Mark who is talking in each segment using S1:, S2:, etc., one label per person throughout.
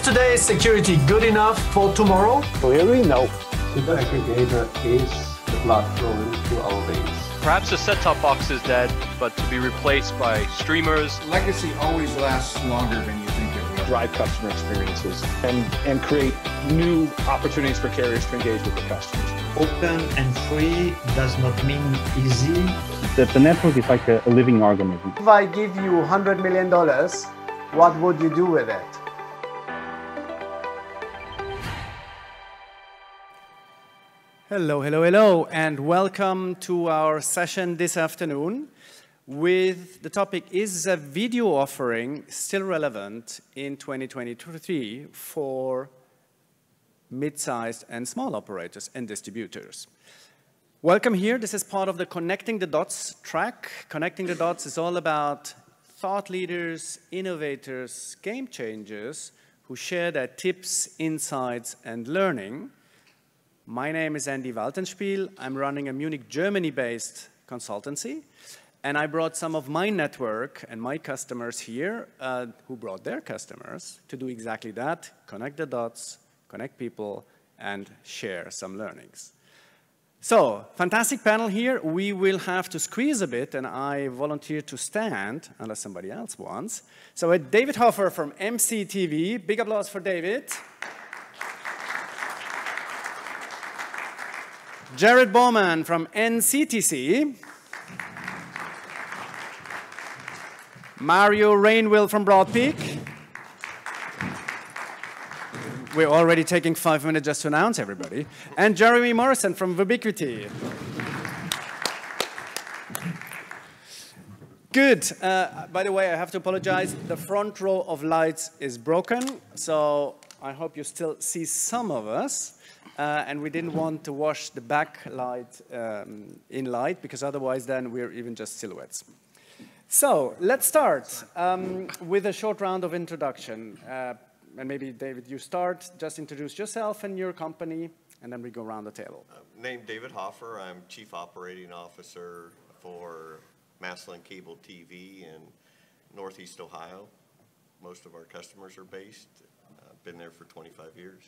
S1: today's security good enough for tomorrow?
S2: Clearly, no.
S3: The aggregator is the blood flowing to our veins.
S4: Perhaps the set-top box is dead, but to be replaced by streamers.
S5: Legacy always lasts longer than you think it will.
S2: Drive customer experiences and create new opportunities for carriers to engage with their customers.
S6: Open and free does not mean easy.
S7: The network is like a living organism.
S1: If I give you $100 million, what would you do with it?
S8: Hello, hello, hello, and welcome to our session this afternoon with the topic, is a video offering still relevant in 2023 for mid-sized and small operators and distributors? Welcome here. This is part of the Connecting the Dots track. Connecting the Dots is all about thought leaders, innovators, game changers who share their tips, insights, and learning. My name is Andy Waltenspiel. I'm running a Munich, Germany-based consultancy, and I brought some of my network and my customers here who brought their customers to do exactly that, connect the dots, connect people, and share some learnings. So, fantastic panel here. We will have to squeeze a bit, and I volunteer to stand, unless somebody else wants. So, David Hoffer from MCTV. Big applause for David. Jared Baumann from NCTC. Mario Rainville from Broadpeak. We're already taking 5 minutes just to announce everybody. And Jeremy Morrison from Vubiquity. Good. By the way, I have to apologize. The front row of lights is broken, so I hope you still see some of us. And we didn't want to wash the back light in light, because otherwise then we're even just silhouettes. So let's start with a short round of introduction. And maybe, David, you start. Just introduce yourself and your company, and then we go around the table.
S9: Named David Hoffer. I'm Chief Operating Officer for Massland Cable TV in Northeast Ohio. Most of our customers are based. I've been there for 25 years.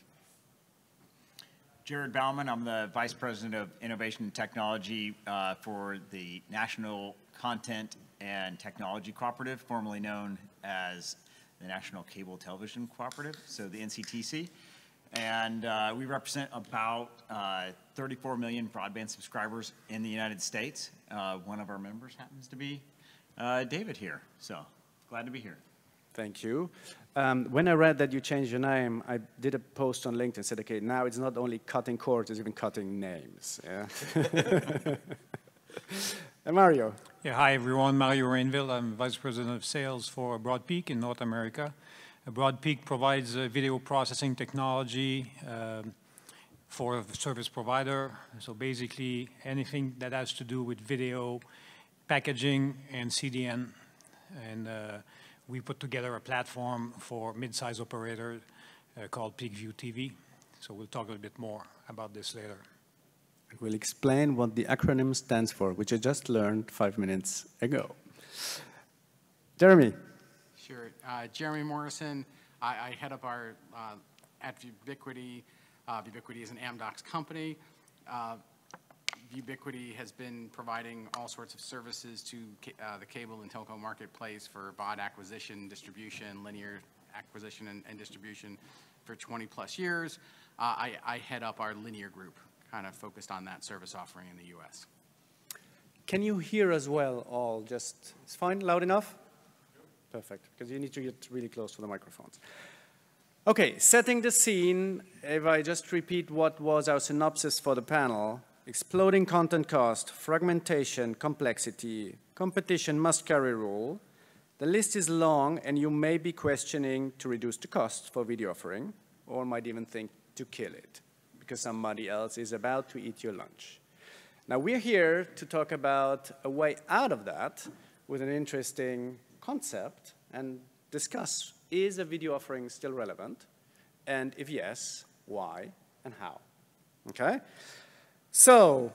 S10: Jared Baumann. I'm the Vice President of Innovation and Technology for the National Content and Technology Cooperative, formerly known as the National Cable Television Cooperative, so the NCTC. And we represent about 34 million broadband subscribers in the United States. One of our members happens to be David here, so glad to be here.
S8: Thank you. When I read that you changed your name, I did a post on LinkedIn and said, okay, now it's not only cutting cords, it's even cutting names. Yeah. And Mario.
S11: Yeah, hi everyone, Mario Rainville. I'm Vice President of Sales for Broadpeak in North America. Broadpeak provides video processing technology for a service provider. So basically anything that has to do with video, packaging, and CDN. And we put together a platform for mid-size operators called PeakView TV. So we'll talk a little bit more about this later.
S8: We'll explain what the acronym stands for, which I just learned 5 minutes ago. Jeremy.
S12: Sure. Jeremy Morrison. I head up our, at Vubiquity. Vubiquity is an Amdocs company. Vubiquity has been providing all sorts of services to the cable and telco marketplace for VOD acquisition, distribution, linear acquisition and distribution for 20 plus years. I head up our linear group, kind of focused on that service offering in the US.
S8: Can you hear as well all? Just, it's fine, loud enough? Perfect, because you need to get really close to the microphones. Okay, setting the scene, if I just repeat what was our synopsis for the panel, exploding content cost, fragmentation, complexity, competition must carry rule. The list is long, and you may be questioning to reduce the cost for video offering, or might even think to kill it, because somebody else is about to eat your lunch. Now, we're here to talk about a way out of that with an interesting concept and discuss, is a video offering still relevant? And if yes, why and how? Okay? So,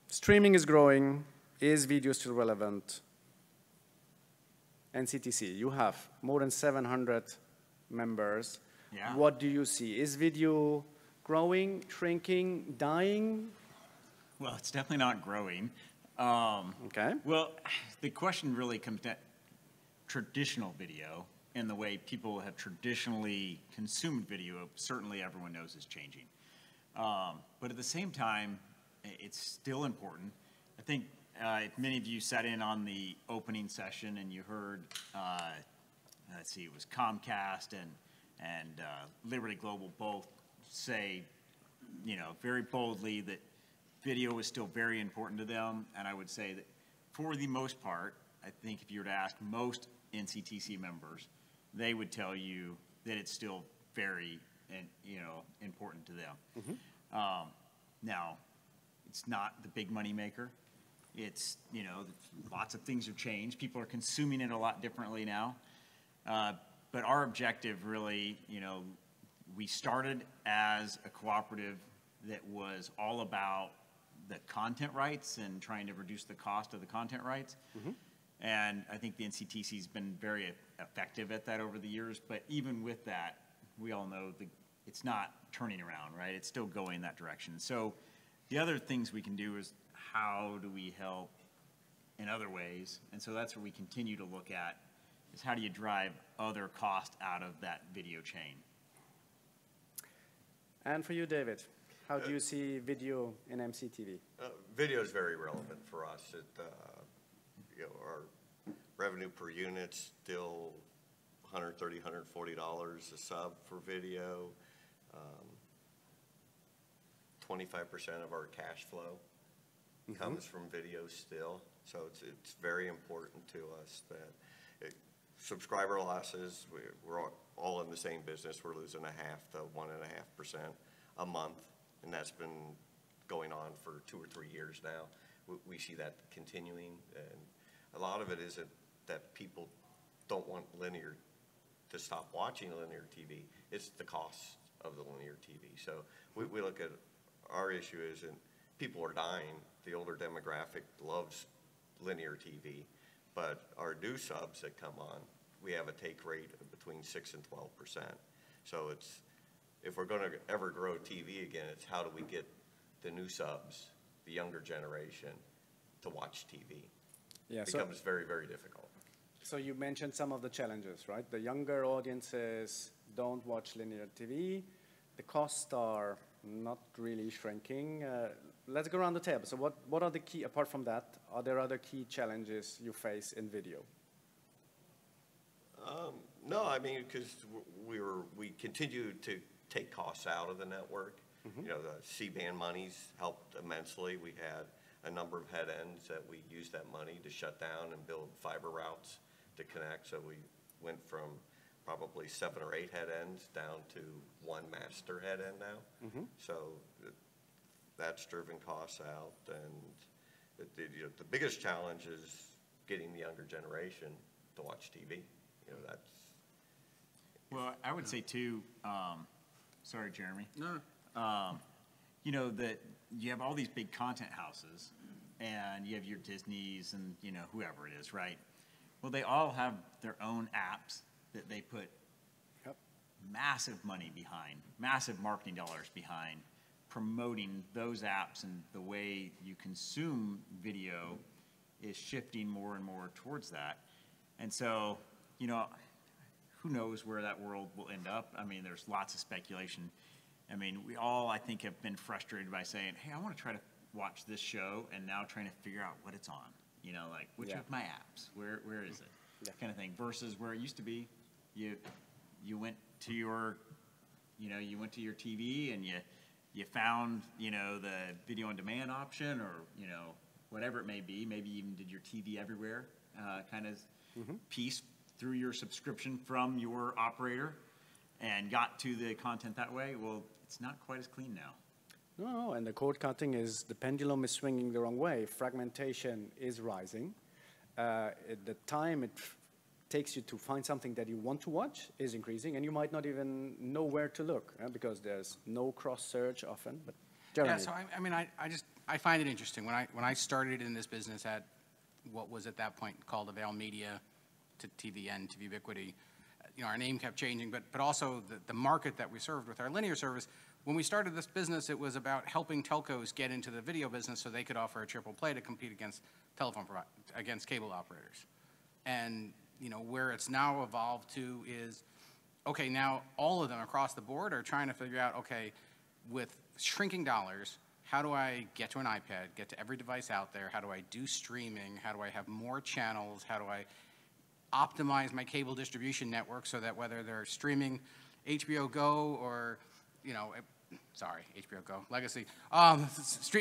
S8: streaming is growing. Is video still relevant? NCTC, you have more than 700 members.
S10: Yeah.
S8: What do you see? Is video growing, shrinking, dying?
S10: Well, it's definitely not growing.
S8: Okay.
S10: Well, the question really comes down traditional video and the way people have traditionally consumed video, certainly everyone knows is changing. But at the same time, it's still important. I think if many of you sat in on the opening session and you heard, let's see, it was Comcast and Liberty Global both say, you know, very boldly that video is still very important to them. And I would say that for the most part, I think if you were to ask most NCTC members, they would tell you that it's still very, important to them. Now, it's not the big money maker. It's, lots of things have changed. People are consuming it a lot differently now. But our objective really, we started as a cooperative that was all about the content rights and trying to reduce the cost of the content rights. And I think the NCTC has been very effective at that over the years. But even with that, we all know it's not turning around, right? It's still going that direction. So the other things we can do is how do we help in other ways? And so that's what we continue to look at, is how do you drive other cost out of that video chain?
S8: And for you, David, how do you see video in MCTV?
S9: Video is very relevant for us. Our revenue per unit's still $130, $140 a sub for video. 25% of our cash flow comes from video still. So it's very important to us that subscriber losses, we're all in the same business. We're losing 0.5% to 1.5% a month, and that's been going on for 2 or 3 years now. We see that continuing, and a lot of it isn't that people don't want linear to stop watching linear TV. It's the cost of the linear TV. So we look at our issue isn't people are dying. The older demographic loves linear TV, but our new subs that come on, we have a take rate of between 6 and 12%. So if we're going to ever grow TV again, it's how do we get the new subs, the younger generation, to watch TV.
S8: Yeah,
S9: it becomes very, very difficult.
S8: So you mentioned some of the challenges, right? The younger audiences don't watch linear TV. The costs are not really shrinking. Let's go around the table. So what are the key, apart from that, are there other key challenges you face in video?
S9: No, I mean, because we continue to take costs out of the network. The C-band monies helped immensely. We had a number of head ends that we used that money to shut down and build fiber routes to connect. So we went from probably 7 or 8 head ends down to 1 master head end now. So that's driven costs out. And the biggest challenge is getting the younger generation to watch TV. That's.
S10: Well, I would say too, sorry, Jeremy.
S12: No.
S10: That you have all these big content houses and you have your Disneys and, whoever it is, right? Well, they all have their own apps that they put massive money behind, massive marketing dollars behind promoting those apps, and the way you consume video is shifting more and more towards that. And so, who knows where that world will end up? I mean, there's lots of speculation. I mean, we all, I think, have been frustrated by saying, hey, I want to try to watch this show, and now trying to figure out what it's on. Which of my apps? Where is it? That kind of thing. Versus where it used to be, you went to your, you went to your TV and you found, the video on demand option, or whatever it may be. Maybe you even did your TV everywhere kind of piece through your subscription from your operator, and got to the content that way. Well, it's not quite as clean now.
S8: No, and the cord cutting the pendulum is swinging the wrong way. Fragmentation is rising. The time it takes you to find something that you want to watch is increasing, and you might not even know where to look because there's no cross search often. But Jeremy.
S12: Yeah, so I find it interesting. When I started in this business at what was at that point called Avail Media, to TVN, to Vubiquity. Our name kept changing, but also the market that we served with our linear service. When we started this business, it was about helping telcos get into the video business so they could offer a triple play to compete against against cable operators. And where it's now evolved to is, okay, now all of them across the board are trying to figure out, okay, with shrinking dollars, how do I get to an iPad, get to every device out there? How do I do streaming? How do I have more channels? How do I optimize my cable distribution network so that whether they're streaming HBO Go or, sorry, HBO Go, legacy,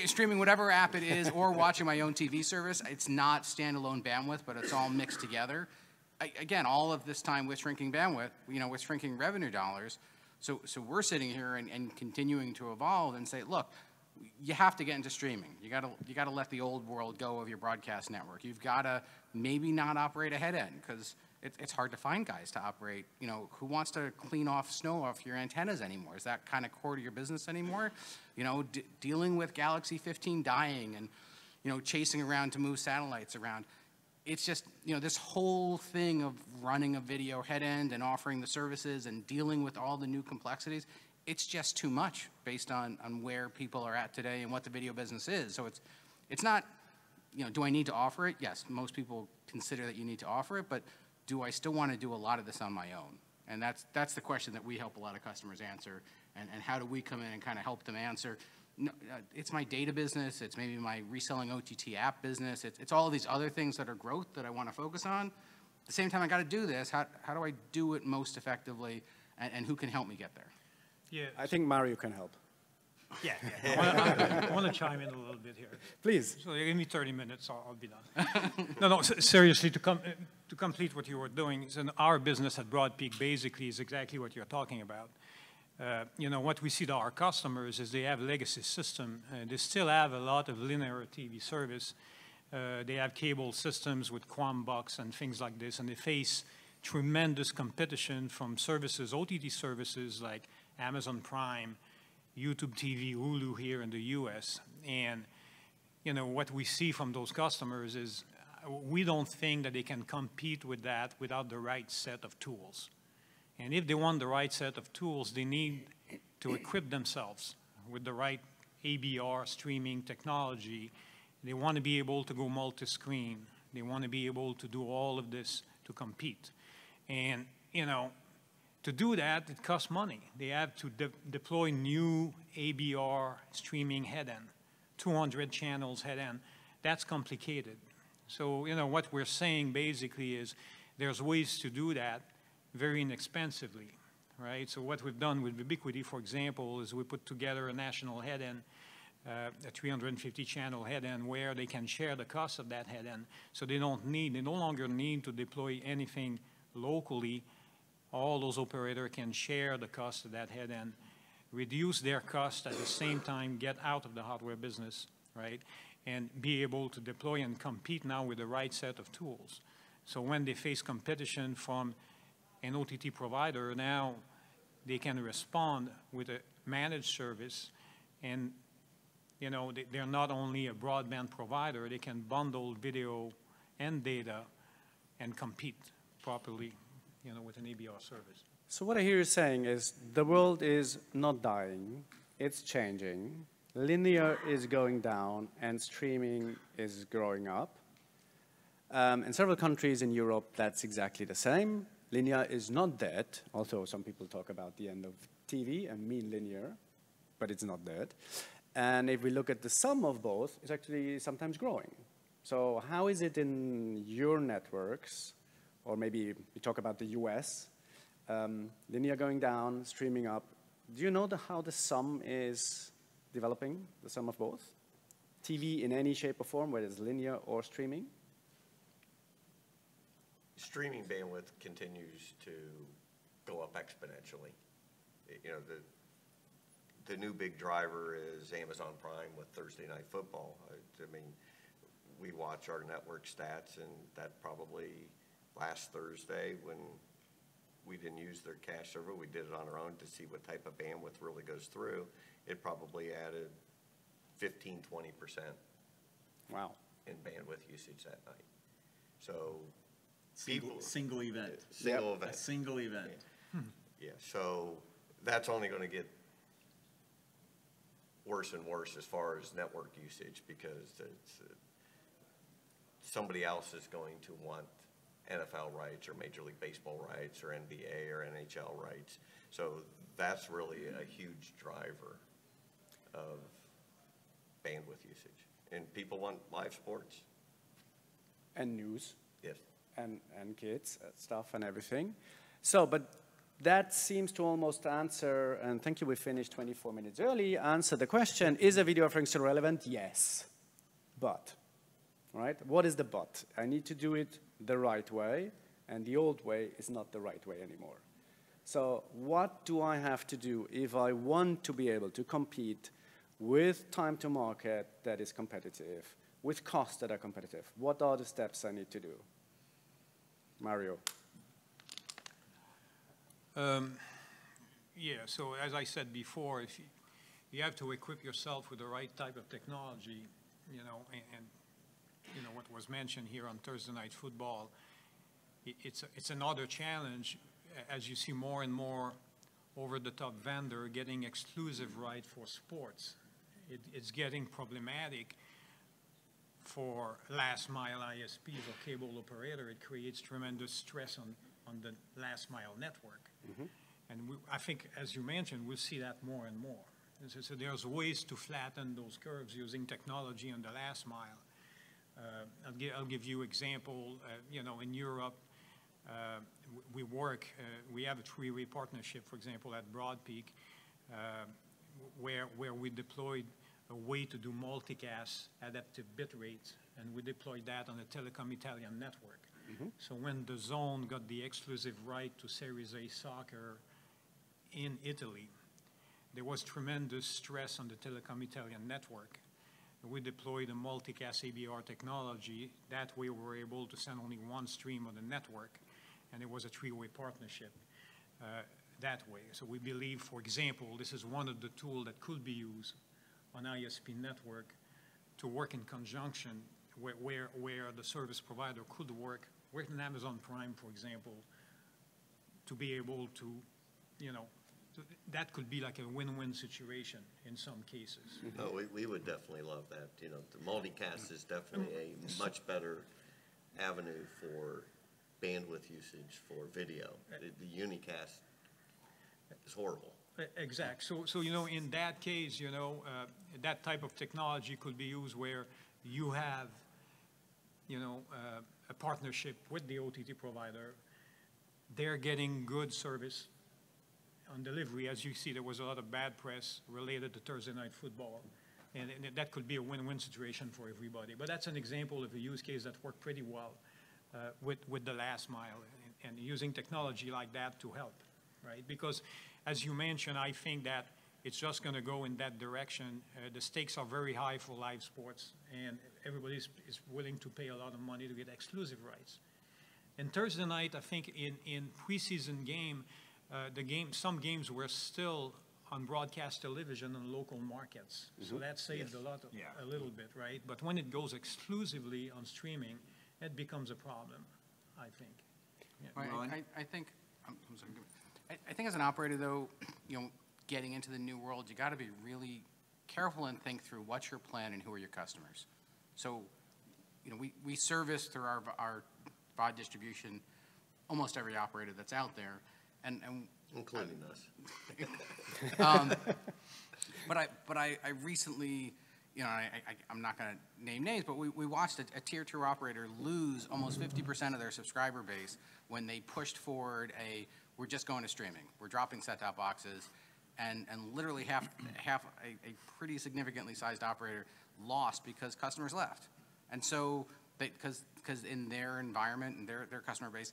S12: streaming whatever app it is or watching my own TV service, it's not standalone bandwidth, but it's all mixed together. Again, all of this time with shrinking bandwidth, with shrinking revenue dollars. So we're sitting here and continuing to evolve and say, look, you have to get into streaming. You gotta let the old world go of your broadcast network. You've got to maybe not operate a head end because it's hard to find guys to operate. Who wants to clean off snow off your antennas anymore? Is that kind of core to your business anymore? Dealing with Galaxy 15 dying and chasing around to move satellites around. It's just, this whole thing of running a video head end and offering the services and dealing with all the new complexities, it's just too much based on where people are at today and what the video business is. So it's not, do I need to offer it? Yes, most people consider that you need to offer it, but do I still want to do a lot of this on my own? And that's the question that we help a lot of customers answer. And how do we come in and kind of help them answer? No, it's my data business, it's maybe my reselling OTT app business, it's all of these other things that are growth that I want to focus on. At the same time, I got to do this. How do I do it most effectively, and who can help me get there?
S8: Yeah, I think Mario can help.
S11: Yeah. I want to chime in a little bit here.
S8: Please.
S11: So give me 30 minutes, I'll be done. No, seriously, to complete what you were doing, so our business at Broadpeak basically is exactly what you're talking about. What we see to our customers is they have a legacy system. They still have a lot of linear TV service. They have cable systems with QAM box and things like this, and they face tremendous competition from services, OTT services like Amazon Prime, YouTube TV, Hulu here in the US. And what we see from those customers is we don't think that they can compete with that without the right set of tools. And if they want the right set of tools, they need to equip themselves with the right ABR streaming technology. They want to be able to go multi-screen. They want to be able to do all of this to compete. And, to do that, it costs money. They have to deploy new ABR streaming head-end, 200 channels head-end. That's complicated. So, what we're saying basically is there's ways to do that very inexpensively, right? So what we've done with Vubiquity, for example, is we put together a national head-end, a 350 channel head-end where they can share the cost of that head-end. So they no longer need to deploy anything locally. All those operators can share the cost of that head-end, reduce their cost at the same time, get out of the hardware business, right? And be able to deploy and compete now with the right set of tools. So when they face competition from an OTT provider, now they can respond with a managed service, and they're not only a broadband provider, they can bundle video and data and compete properly, with an ABR service.
S8: So what I hear you saying is the world is not dying, it's changing, linear is going down, and streaming is growing up. In several countries in Europe, that's exactly the same. Linear is not dead, although some people talk about the end of TV and mean linear, but it's not dead. And if we look at the sum of both, it's actually sometimes growing. So how is it in your networks, or maybe we talk about the US, linear going down, streaming up. Do you know how the sum is developing, the sum of both? TV in any shape or form, whether it's linear or streaming?
S9: Streaming bandwidth continues to go up exponentially. The new big driver is Amazon Prime with Thursday Night Football. I mean, we watch our network stats, and that probably last Thursday, when we didn't use their cache server, we did it on our own to see what type of bandwidth really goes through. It probably added 15–20%
S8: wow.
S9: in bandwidth usage that night. So
S10: Single event.
S9: Single event.
S10: A single event.
S9: Yeah, so that's only going to get worse and worse as far as network usage because somebody else is going to want NFL rights or Major League Baseball rights or NBA or NHL rights. So that's really a huge driver of bandwidth usage. And people want live sports.
S8: And news.
S9: Yes.
S8: And kids, stuff and everything. So, but that seems to almost answer, and thank you, we finished 24 minutes early, answer the question, is a video offering still relevant? Yes. But, right? What is the but? I need to do it the right way, and the old way is not the right way anymore. So what do I have to do if I want to be able to compete with time to market that is competitive, with costs that are competitive? What are the steps I need to do? Mario.
S11: Yeah, so as I said before, if you have to equip yourself with the right type of technology, you know, and you know what was mentioned here on Thursday Night Football, it's another challenge as you see more and more over-the-top vendor getting exclusive right for sports. It's getting problematic for last mile ISPs or cable operator. It creates tremendous stress on the last mile network. Mm-hmm. And I think, as you mentioned, we'll see that more and more. So there's ways to flatten those curves using technology on the last mile. I'll give you example. You know, in Europe, we have a three-way partnership, for example, at Broadpeak, where we deployed a way to do multicast adaptive bit rates, and we deployed that on the Telecom Italian network. Mm-hmm. So when the zone got the exclusive right to Series A soccer in Italy, there was tremendous stress on the Telecom Italian network. We deployed a multicast ABR technology. That way we were able to send only one stream on the network, and it was a three-way partnership that way. So we believe, for example, this is one of the tools that could be used on ISP network to work in conjunction where the service provider could work with an Amazon Prime, for example, to be able to, you know, that could be like a win-win situation in some cases.
S9: No, we would definitely love that. You know, the multicast is definitely a much better avenue for bandwidth usage for video. The unicast is horrible.
S11: Exactly. So you know, in that case, you know, that type of technology could be used where you have, you know, a partnership with the OTT provider. They're getting good service on delivery. As you see, there was a lot of bad press related to Thursday Night Football, and that could be a win-win situation for everybody. But that's an example of a use case that worked pretty well with the last mile and using technology like that to help, right? Because as you mentioned, I think that it's just going to go in that direction. The stakes are very high for live sports, and everybody is willing to pay a lot of money to get exclusive rights. And Thursday night, I think in preseason game, some games were still on broadcast television in local markets. Mm-hmm. So that saved a little bit, right? But when it goes exclusively on streaming, it becomes a problem, I think. Yeah.
S12: Well, I think, I'm sorry, I think as an operator, though, you know, getting into the new world, you got to be really careful and think through what's your plan and who are your customers. So, you know, we service through our VOD distribution almost every operator that's out there, and
S9: including us.
S12: But I recently, you know, I'm not going to name names, but we watched a tier 2 operator lose almost 50% of their subscriber base when they pushed forward we're just going to streaming. We're dropping set-top boxes, and literally half a pretty significantly sized operator lost because customers left. And so, because in their environment and their customer base,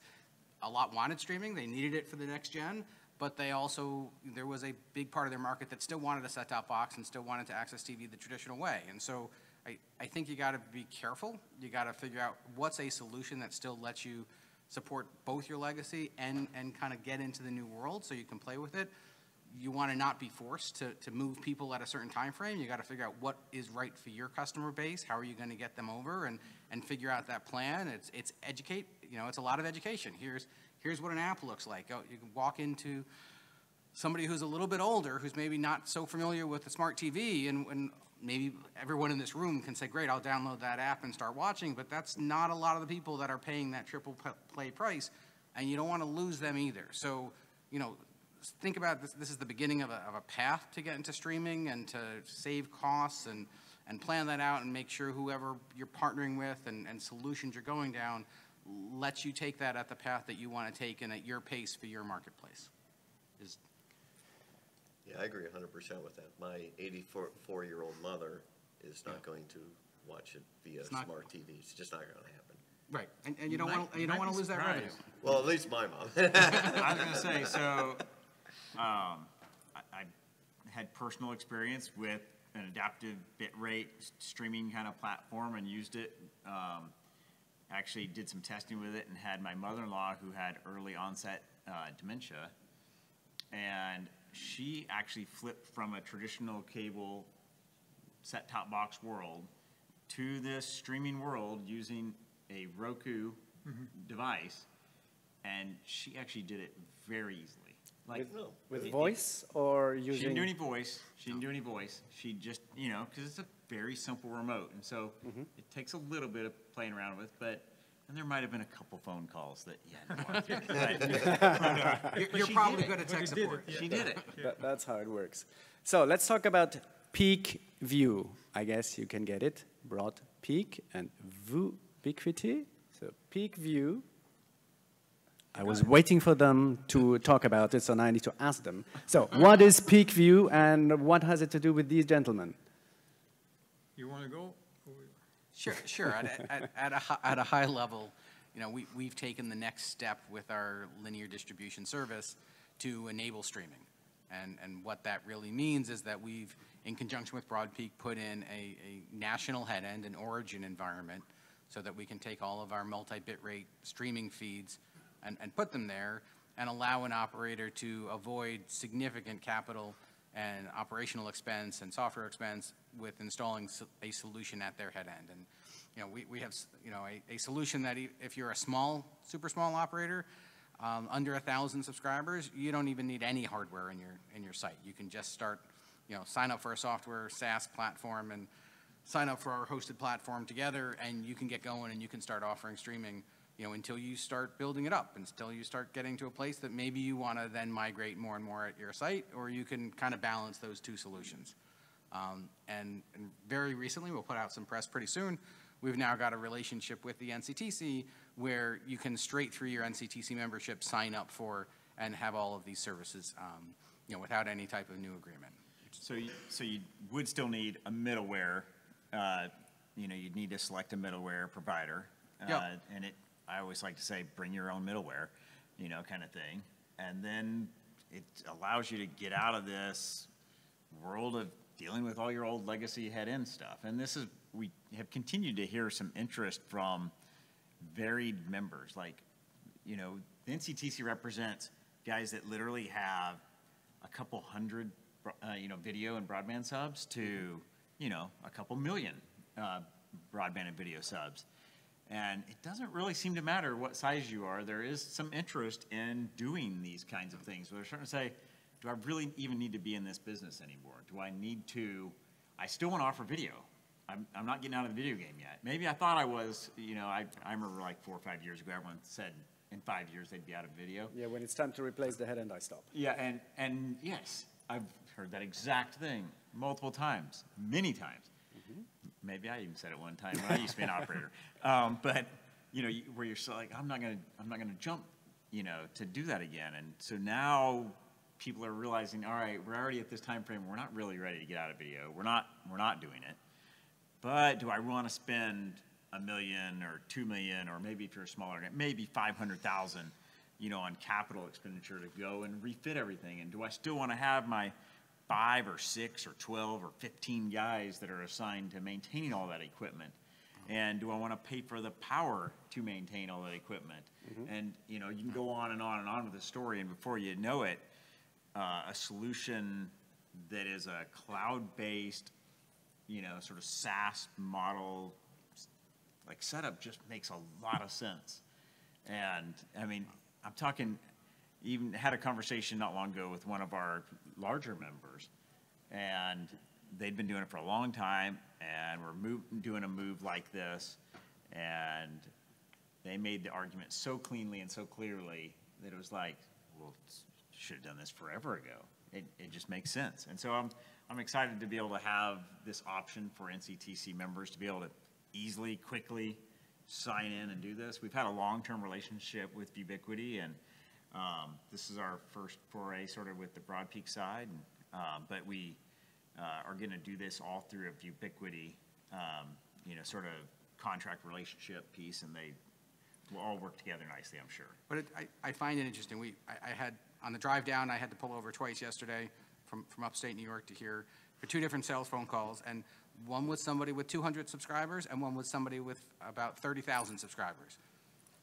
S12: a lot wanted streaming. They needed it for the next gen, but they also, there was a big part of their market that still wanted a set-top box and still wanted to access TV the traditional way. And so I think you got to be careful. You got to figure out what's a solution that still lets you support both your legacy and kind of get into the new world so you can play with it. you want to not be forced to move people at a certain time frame. You got to figure out what is right for your customer base. How are you going to get them over and figure out that plan? It's educate. It's a lot of education. Here's what an app looks like. You can walk into somebody who's a little bit older, who's maybe not so familiar with the smart TV, and maybe everyone in this room can say, great, I'll download that app and start watching, but that's not a lot of the people that are paying that triple play price, and you don't want to lose them either. So, think about this. This is the beginning of a path to get into streaming and to save costs and plan that out and make sure whoever you're partnering with and solutions you're going down lets you take that at the path that you want to take and at your pace for your marketplace.
S9: Yeah, I agree 100% with that. My 84-year-old mother is not going to watch it via smart TV. It's just not going to happen.
S12: Right, and you don't want to lose that revenue.
S9: Well, at least my mom.
S10: I was going to say, so I had personal experience with an adaptive bitrate streaming kind of platform and used it. Actually did some testing with it and had my mother-in-law who had early onset dementia, and she actually flipped from a traditional cable set-top box world to this streaming world using a Roku device, and she actually did it very easily. Like
S8: with voice or using?
S10: She didn't do any voice. She didn't do any voice. She just, because it's a very simple remote, and so it takes a little bit of playing around with, and there might have been a couple phone calls that you had to go through.
S12: You're probably good at tech support.
S10: She did it.
S8: That's how it works. So let's talk about Peak View. I guess you can get it. Broadpeak and Vubiquity. So Peak View. I was waiting for them to talk about it, so now I need to ask them. So what is Peak View and what has it to do with these gentlemen?
S11: You want to go?
S12: Sure. At a high level, we've taken the next step with our linear distribution service to enable streaming. And what that really means is that we've, in conjunction with Broadpeak, put in a national head end, an origin environment, so that we can take all of our multi-bit rate streaming feeds and put them there and allow an operator to avoid significant capital and operational expense and software expense with installing a solution at their head end. And we have a solution that if you're a super small operator, under 1,000 subscribers, you don't even need any hardware in your site. You can just start, sign up for a software SaaS platform and sign up for our hosted platform together, and you can get going and you can start offering streaming, until you start building it up, until you start getting to a place that maybe you want to then migrate more and more at your site, or you can kind of balance those two solutions. And very recently, we'll put out some press pretty soon, we've now got a relationship with the NCTC where you can straight through your NCTC membership sign up for and have all of these services, without any type of new agreement.
S10: So you would still need a middleware. You'd need to select a middleware provider, and I always like to say, bring your own middleware, kind of thing. And then it allows you to get out of this world of dealing with all your old legacy head-end stuff. And we have continued to hear some interest from varied members. Like, the NCTC represents guys that literally have a couple hundred, video and broadband subs to, a couple million broadband and video subs. And it doesn't really seem to matter what size you are. There is some interest in doing these kinds of things. So they're starting to say, do I really even need to be in this business anymore? Do I need to, I still want to offer video. I'm not getting out of the video game yet. Maybe I thought I was, I remember like 4 or 5 years ago, everyone said in 5 years they'd be out of video.
S8: Yeah, when it's time to replace the head end, I stop.
S10: Yeah, and yes, I've heard that exact thing multiple times, many times. Maybe I even said it one time when I used to be an operator. But where you're so like, I'm not gonna jump, to do that again. And so now people are realizing, all right, we're already at this time frame. We're not really ready to get out of video. We're not doing it. But do I want to spend $1 million or $2 million, or maybe if you're a smaller, maybe 500,000, on capital expenditure to go and refit everything? And do I still want to have my 5 or 6 or 12 or 15 guys that are assigned to maintaining all that equipment? And do I want to pay for the power to maintain all that equipment? And you can go on and on and on with the story, and before you know it, a solution that is a cloud-based, you know, sort of SaaS model, like setup just makes a lot of sense. And I mean, I'm talking, even had a conversation not long ago with one of our larger members, and they'd been doing it for a long time, and we're doing a move like this, and they made the argument so cleanly and so clearly that it was like, well, should have done this forever ago. It just makes sense. And so I'm excited to be able to have this option for NCTC members to be able to easily, quickly sign in and do this. We've had a long-term relationship with Vubiquity, and this is our first foray sort of with the Broadpeak side, but we are going to do this all through a Vubiquity, you know, sort of contract relationship piece, and they will all work together nicely, I'm sure.
S12: But I find it interesting. I had, on the drive down, I had to pull over twice yesterday from upstate New York to here for 2 different sales phone calls, and one was somebody with 200 subscribers, and one was somebody with about 30,000 subscribers.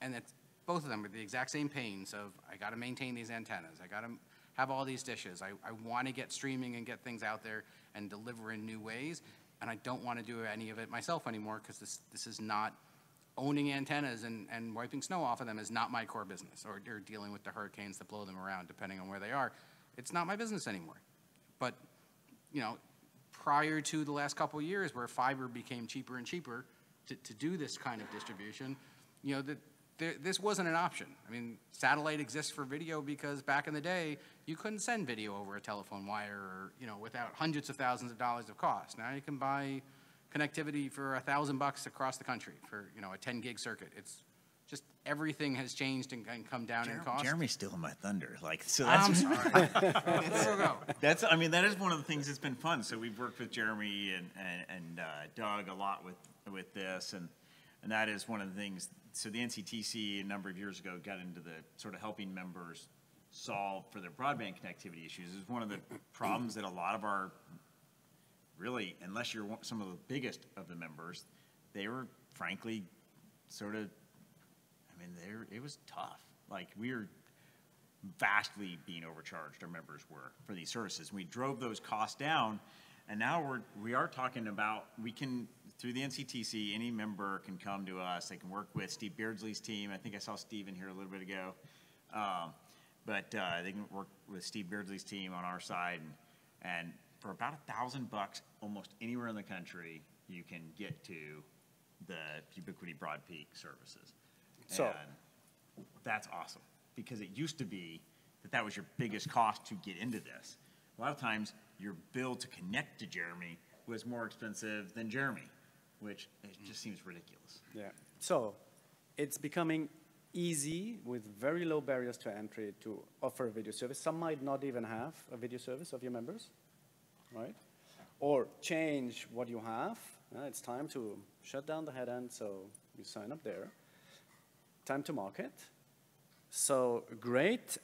S12: And it's both of them with the exact same pains of, I got to maintain these antennas, I got to have all these dishes, I want to get streaming and get things out there and deliver in new ways, and I don't want to do any of it myself anymore, because this is not, owning antennas and wiping snow off of them is not my core business, or dealing with the hurricanes that blow them around, depending on where they are. It's not my business anymore. But, you know, prior to the last couple of years where fiber became cheaper and cheaper to do this kind of distribution, you know, this wasn't an option. I mean, satellite exists for video because back in the day, you couldn't send video over a telephone wire, or, you know, without hundreds of thousands of dollars of cost. Now you can buy connectivity for $1,000 across the country for, you know, a 10 gig circuit. It's just, everything has changed and come down in cost.
S10: Jeremy's stealing my thunder. Like, so that's,
S12: I'm sorry.
S10: that's, I mean, that is one of the things that's been fun. So we've worked with Jeremy and Doug a lot with this, and that is one of the things. So the NCTC a number of years ago got into the sort of helping members solve for their broadband connectivity issues. Is one of the problems that a lot of our, really, unless you're some of the biggest of the members, they were frankly sort of, I mean, it was tough. Like, we were vastly being overcharged, our members were, for these services. We drove those costs down, and now we are talking about, we can, through the NCTC, any member can come to us. They can work with Steve Beardsley's team. I think I saw Steve in here a little bit ago. But they can work with Steve Beardsley's team on our side, and for about $1,000, almost anywhere in the country, you can get to the Vubiquity Broadpeak services.
S8: So,
S10: and that's awesome, because it used to be that was your biggest cost to get into this. A lot of times, your bill to connect to Jeremy was more expensive than Jeremy, which it just seems ridiculous.
S8: Yeah. So, it's becoming easy with very low barriers to entry to offer a video service. Some might not even have a video service of your members, right? Or change what you have. It's time to shut down the head end, so you sign up there. Time to market. So great.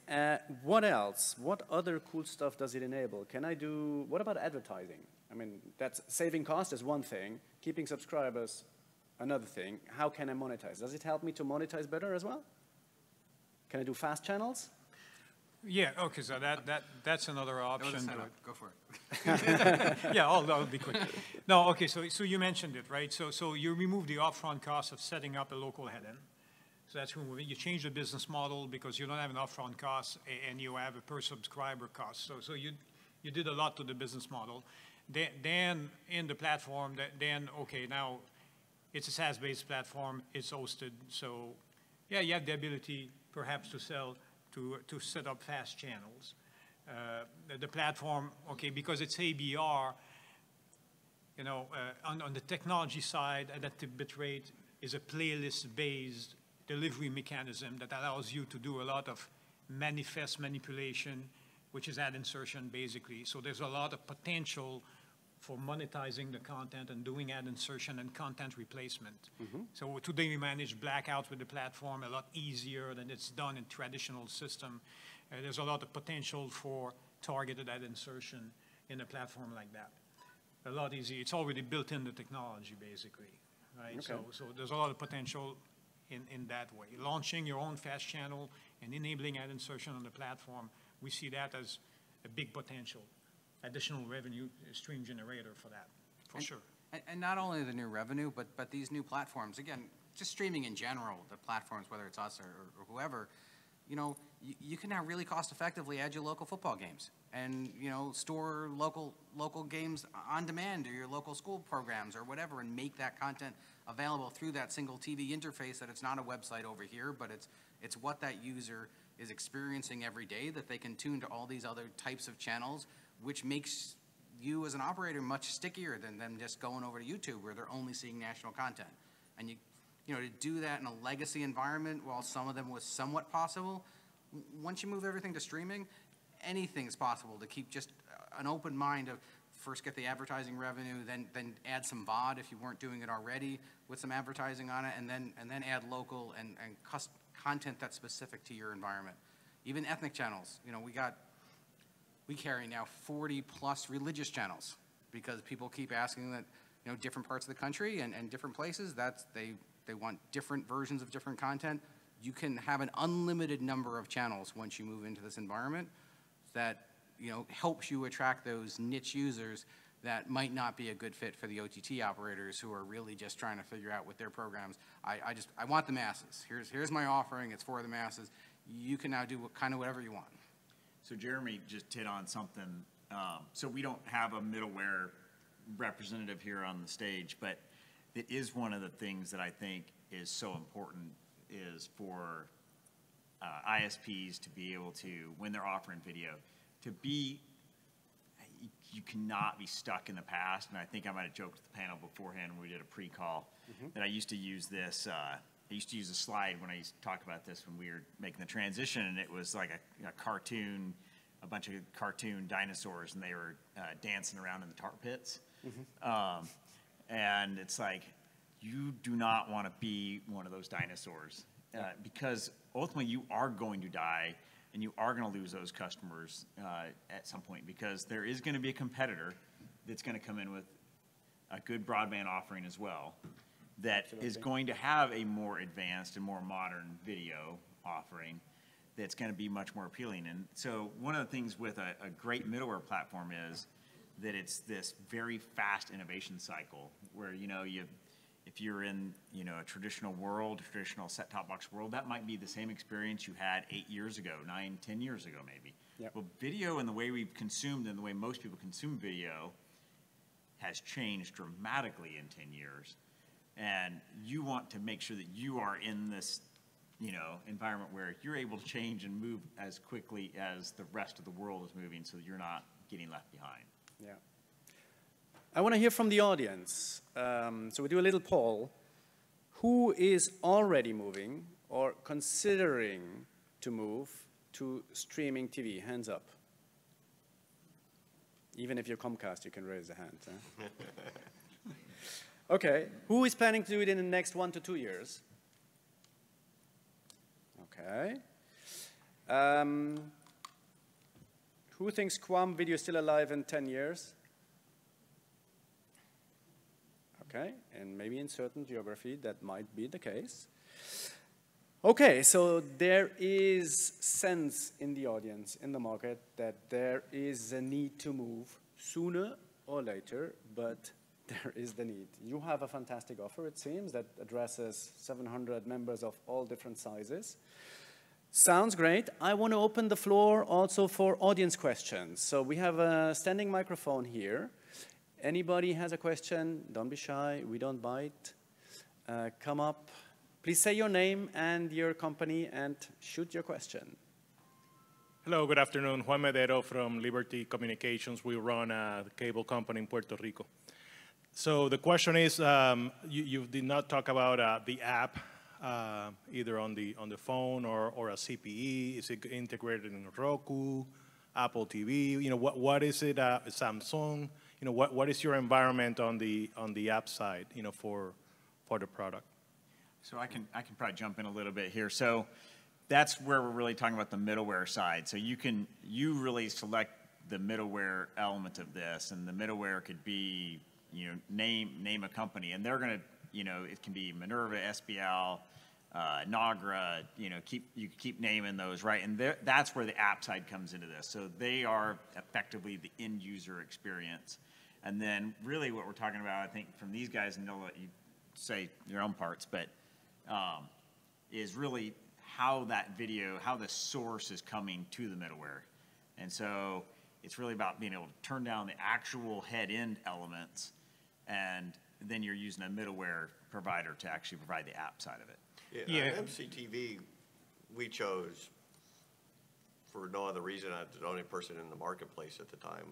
S8: What else? What other cool stuff does it enable? Can I do, what about advertising? I mean, that's saving cost is one thing, keeping subscribers another thing. How can I monetize? Does it help me to monetize better as well? Can I do fast channels?
S11: Yeah, okay, so that's another option.
S12: Go for it.
S11: Yeah, I'll be quick. No, okay, so you mentioned it, right? So you remove the upfront cost of setting up a local head-end. So that's removing. You change the business model because you don't have an upfront cost and you have a per subscriber cost. So you did a lot to the business model. Then in the platform, then okay, now it's a SaaS-based platform, it's hosted. So yeah, you have the ability perhaps to sell, to set up fast channels. The platform, okay, because it's ABR, you know, on the technology side, adaptive bitrate is a playlist-based delivery mechanism that allows you to do a lot of manifest manipulation, which is ad insertion, basically. So there's a lot of potential for monetizing the content and doing ad insertion and content replacement. Mm-hmm. So today we manage blackouts with the platform a lot easier than it's done in traditional system. There's a lot of potential for targeted ad insertion in a platform like that. A lot easier. It's already built in the technology, basically, right? Okay. So there's a lot of potential in that way. Launching your own fast channel and enabling ad insertion on the platform, we see that as a big potential, additional revenue stream generator for that, for sure.
S12: And not only the new revenue, but these new platforms, again, just streaming in general, the platforms, whether it's us or whoever, you know, you can now really cost effectively add your local football games and, you know, store local games on demand or your local school programs or whatever and make that content available through that single TV interface that it's not a website over here, but it's what that user is experiencing every day that they can tune to all these other types of channels, which makes you as an operator much stickier than them just going over to YouTube where they're only seeing national content. And you know, to do that in a legacy environment while some of them was somewhat possible, once you move everything to streaming, anything's possible to keep just an open mind of first get the advertising revenue, then add some VOD if you weren't doing it already with some advertising on it, and then add local and content that's specific to your environment. Even ethnic channels, you know, we carry now 40 plus religious channels because people keep asking that, you know, different parts of the country and different places, they want different versions of different content. You can have an unlimited number of channels once you move into this environment that, you know, helps you attract those niche users that might not be a good fit for the OTT operators who are really just trying to figure out with their programs. I want the masses. Here's my offering. It's for the masses. You can now do kind of whatever you want.
S10: So Jeremy just hit on something. So we don't have a middleware representative here on the stage, but it is one of the things that I think is so important is for ISPs to be able to, when they're offering video, to be, you cannot be stuck in the past. And I think I might have joked with the panel beforehand when we did a pre-call that I used to use this, I used to use a slide when I used to talk about this when we were making the transition, and it was like a cartoon, a bunch of cartoon dinosaurs, and they were dancing around in the tar pits. And it's like, you do not want to be one of those dinosaurs because ultimately you are going to die and you are going to lose those customers at some point because there is going to be a competitor that's going to come in with a good broadband offering as well that is going to have a more advanced and more modern video offering that's going to be much more appealing. And so one of the things with a great middleware platform is that it's this very fast innovation cycle where, you know, if you're in, you know, a traditional world, a traditional set-top box world, that might be the same experience you had 8 years ago, 9, 10 years ago maybe. Yep. Well, video and the way we've consumed and the way most people consume video has changed dramatically in 10 years. And you want to make sure that you are in this, you know, environment where you're able to change and move as quickly as the rest of the world is moving so that you're not getting left behind.
S8: Yeah. I want to hear from the audience. So we do a little poll. Who is already moving or considering to move to streaming TV? Hands up. Even if you're Comcast, you can raise a hand. Huh? Okay. Who is planning to do it in the next 1 to 2 years? Okay. Who thinks QAM video is still alive in 10 years? Okay, and maybe in certain geography that might be the case. Okay, so there is sense in the audience, in the market, that there is a need to move sooner or later, but there is the need. You have a fantastic offer, it seems, that addresses 700 members of all different sizes. Sounds great. I want to open the floor also for audience questions. So we have a standing microphone here. Anybody has a question, don't be shy, we don't bite. Come up. Please say your name and your company and shoot your question.
S13: Hello, good afternoon. Juan Medero from Liberty Communications. We run a cable company in Puerto Rico. So the question is, you did not talk about the app, either on the phone or a CPE. Is it integrated in Roku, Apple TV? You know, what is it? Samsung? You know, what is your environment on the app side? You know, for the product.
S10: So I can probably jump in a little bit here. So that's where we're really talking about the middleware side. So you really select the middleware element of this, and the middleware could be, you know, name a company, and they're going to, you know, it can be Minerva, SBL, Nagra, you know, you keep naming those, right? And that's where the app side comes into this. So they are effectively the end user experience. And then really what we're talking about, I think, from these guys, and they'll let you say your own parts, but is really how that video, how the source is coming to the middleware. And so it's really about being able to turn down the actual head-end elements, and then you're using a middleware provider to actually provide the app side of it.
S9: Yeah. MCTV, we chose for no other reason. I was the only person in the marketplace at the time,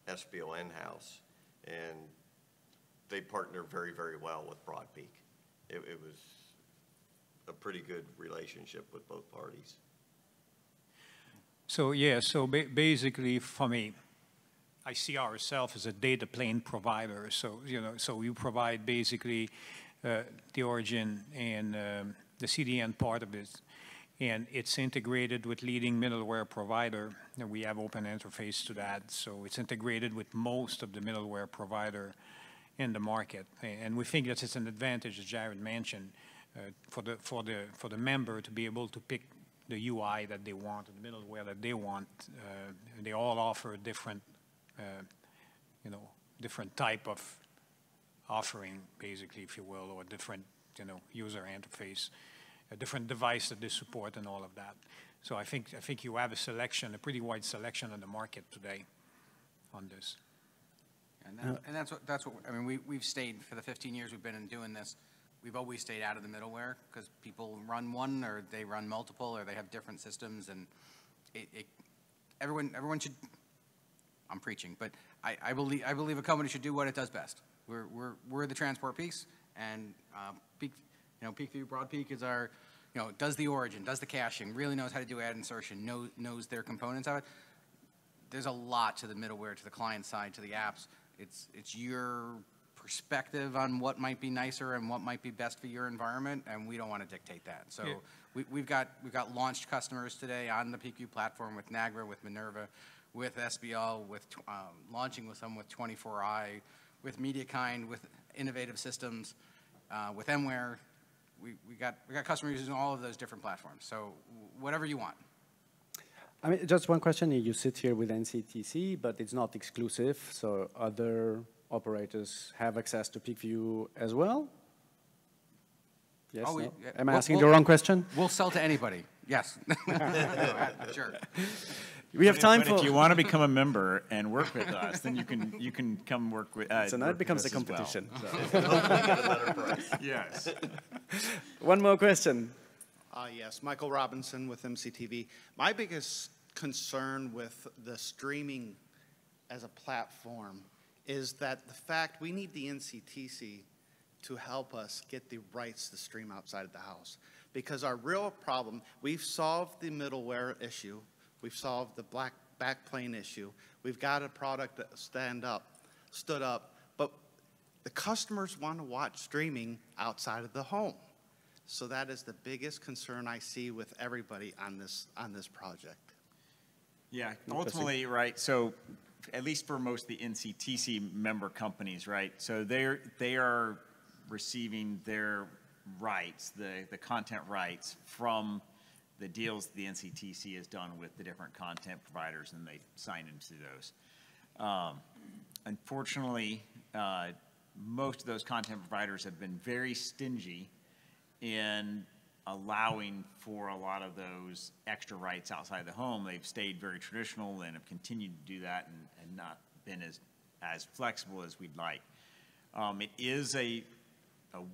S9: SBO in-house, and they partner very, very well with Broadpeak. It was a pretty good relationship with both parties.
S11: So yeah, so basically for me, I see ourselves as a data plane provider. So, you know, so you provide basically the origin and the CDN part of it. And it's integrated with leading middleware provider. And we have open interface to that. So it's integrated with most of the middleware provider in the market. And we think that it's an advantage, as Jared mentioned, for the member to be able to pick the UI that they want, the middleware that they want. They all offer different, you know, different type of offering, basically, if you will, or different, you know, user interface, a different device that they support, and all of that. So I think you have a selection, a pretty wide selection on the market today on this.
S12: And that's what I mean. We've stayed for the 15 years we've been doing this. We've always stayed out of the middleware because people run one, or they run multiple, or they have different systems, and everyone should. I'm preaching, but I believe a company should do what it does best. We're the transport piece, and Peakview, Broadpeak is our, you know, does the origin, does the caching, really knows how to do ad insertion, knows their components of it. There's a lot to the middleware, to the client side, to the apps. It's your perspective on what might be nicer and what might be best for your environment, and we don't want to dictate that. So yeah. we've got launched customers today on the Peakview platform with Nagra, with Minerva, with SBL, with launching with some with 24i, with MediaKind, with Innovative Systems, with Mware. We got customers using all of those different platforms. So whatever you want.
S8: I mean, just one question. You sit here with NCTC, but it's not exclusive. So other operators have access to Peakview as well? Yes, no? Am I asking the wrong question?
S12: We'll sell to anybody. Yes. Sure.
S8: We have time for.
S10: If you want to become a member and work with us, then you can come work with.
S8: So now it becomes a competition.
S10: Well. So. Hopefully get a better price. Yes.
S8: One more question.
S14: Yes, Michael Robinson with MCTV. My biggest concern with the streaming as a platform is that the fact we need the NCTC to help us get the rights to stream outside of the house. Because our real problem, we've solved the middleware issue. We've solved the backplane issue. We've got a product that stood up, but the customers want to watch streaming outside of the home. So that is the biggest concern I see with everybody on this project.
S10: Yeah, ultimately, right, so at least for most of the NCTC member companies, right, so they are receiving their rights, the content rights from the deals the NCTC has done with the different content providers, and they sign into those. Unfortunately, most of those content providers have been very stingy in allowing for a lot of those extra rights outside the home. They've stayed very traditional and have continued to do that and not been as flexible as we'd like. It is a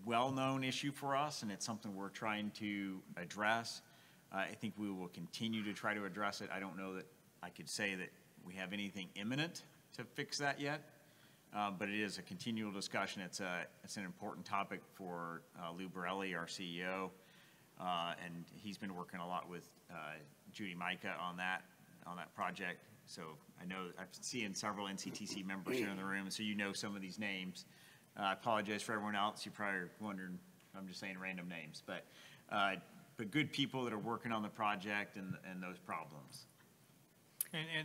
S10: well-known issue for us, and it's something we're trying to address. I think we will continue to try to address it. I don't know that I could say that we have anything imminent to fix that yet, but it is a continual discussion. It's an important topic for Lou Borelli, our CEO, and he's been working a lot with Judy Micah on that project. So I know I've seen several NCTC members here in the room, so you know some of these names. I apologize for everyone else. You're probably wondering, I'm just saying random names, but good people that are working on the project and those problems.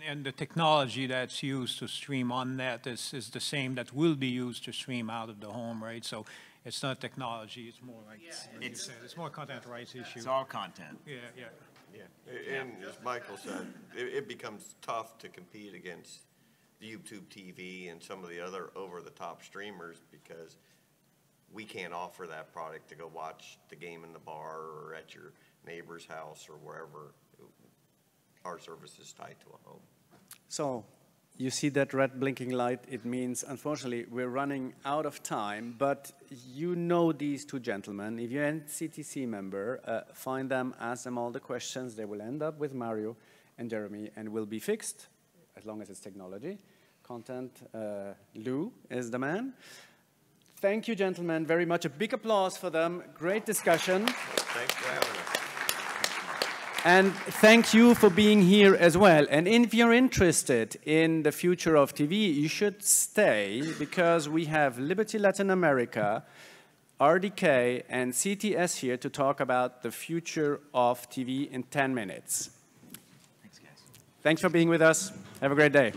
S11: And the technology that's used to stream on net is the same that will be used to stream out of the home, right? So It's not technology, it's more like, like you said, it's more content rights issue.
S10: It's all content.
S11: Yeah, yeah.
S9: Yeah, and as Michael said, it becomes tough to compete against YouTube TV and some of the other over-the-top streamers because we can't offer that product to go watch the game in the bar or at your neighbor's house or wherever our service is tied to a home.
S8: So you see that red blinking light, it means, unfortunately, we're running out of time, but you know these two gentlemen. If you're an NCTC member, find them, ask them all the questions. They will end up with Mario and Jeremy and will be fixed, as long as it's technology. Content, Lou is the man. Thank you, gentlemen, very much. A big applause for them. Great discussion.
S9: Thanks for having us.
S8: And thank you for being here as well. And if you're interested in the future of TV, you should stay because we have Liberty Latin America, RDK, and CTS here to talk about the future of TV in 10 minutes.
S10: Thanks, guys.
S8: Thanks for being with us. Have a great day.